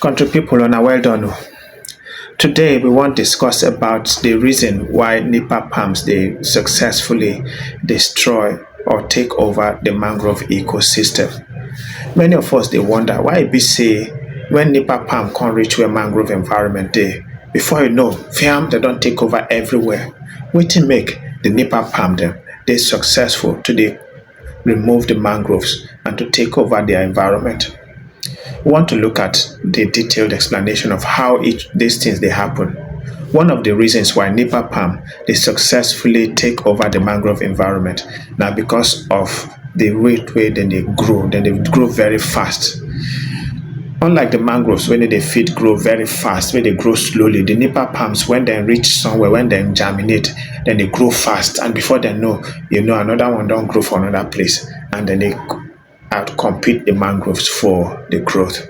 Country people, on a well done. Today we want to discuss about the reason why NIPA palms they successfully destroy or take over the mangrove ecosystem. Many of us they wonder why it be say when NIPA palm can't reach where mangrove environment dey, before you know, farm they don't take over everywhere. Wetin make the NIPA palm them they successful to dey remove the mangroves and to take over their environment. We want to look at the detailed explanation of how these things they happen. One of the reasons why NIPA palm they successfully take over the mangrove environment now because of the rate where then they grow very fast. Unlike the mangroves, when they feed grow very fast, when they grow slowly, the NIPA palms when they reach somewhere, when they germinate, then they grow fast, and before they know, another one don't grow for another place, and then they outcompete the mangroves for the growth.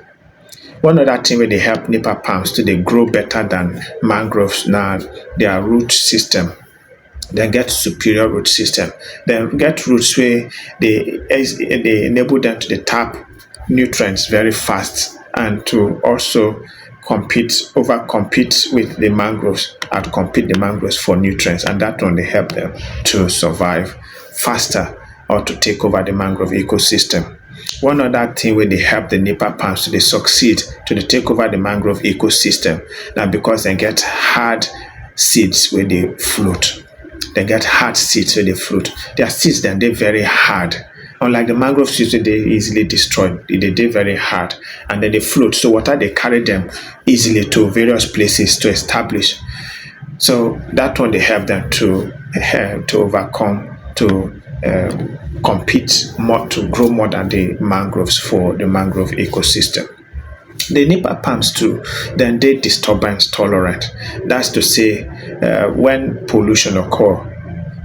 One other thing where they help NIPA palms to they grow better than mangroves now, their root system. They get superior root system. They get roots where they enable them to tap nutrients very fast and to also overcompete with the mangroves, outcompete the mangroves for nutrients, and that one they help them to survive faster or to take over the mangrove ecosystem. One other thing where they help the NIPA palms to they succeed to take over the mangrove ecosystem now because they get hard seeds where they float. They get hard seeds where they float. Their seeds then they're very hard. Unlike the mangrove seeds, they easily destroyed. They very hard and then they float. So water they carry them easily to various places to establish. So that one they help them to overcome, to compete more, to grow more than the mangroves for the mangrove ecosystem. The NIPA palms too, then they disturbance tolerant. That's to say, when pollution occur,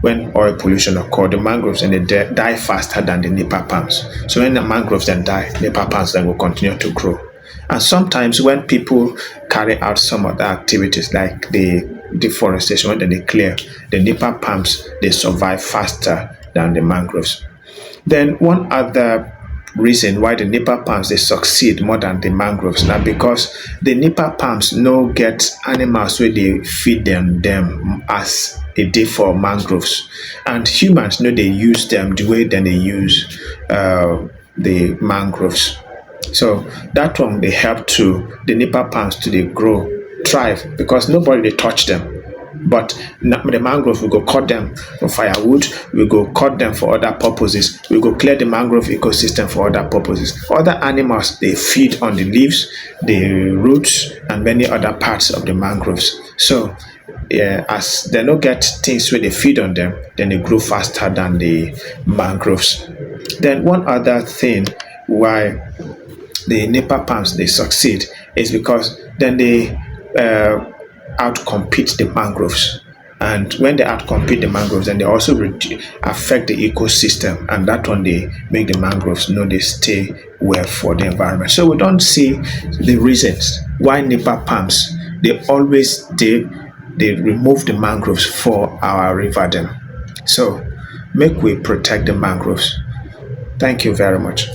when oil pollution occur, the mangroves and they die faster than the NIPA palms. So when the mangroves then die, NIPA palms then will continue to grow. And sometimes when people carry out some other activities like the deforestation, when they clear, the NIPA palms they survive faster than the mangroves. Then one other reason why the NIPA palms they succeed more than the mangroves now because the NIPA palms no get animals where they feed them as a day for mangroves, and humans know they use them the way then they use the mangroves. So that one they help to the NIPA palms to they grow, thrive because nobody they touch them. But the mangroves, we go cut them for firewood, we go cut them for other purposes, we go clear the mangrove ecosystem for other purposes. Other animals, they feed on the leaves, the roots, and many other parts of the mangroves. So, as they don't get things where they feed on them, then they grow faster than the mangroves. Then one other thing why the NIPA palms, they succeed is because then they outcompete the mangroves, and when they outcompete the mangroves then they also affect the ecosystem, and that one they make the mangroves they stay well for the environment. So we don't see the reasons why NIPA palms they always they remove the mangroves for our river them. So make we protect the mangroves. Thank you very much.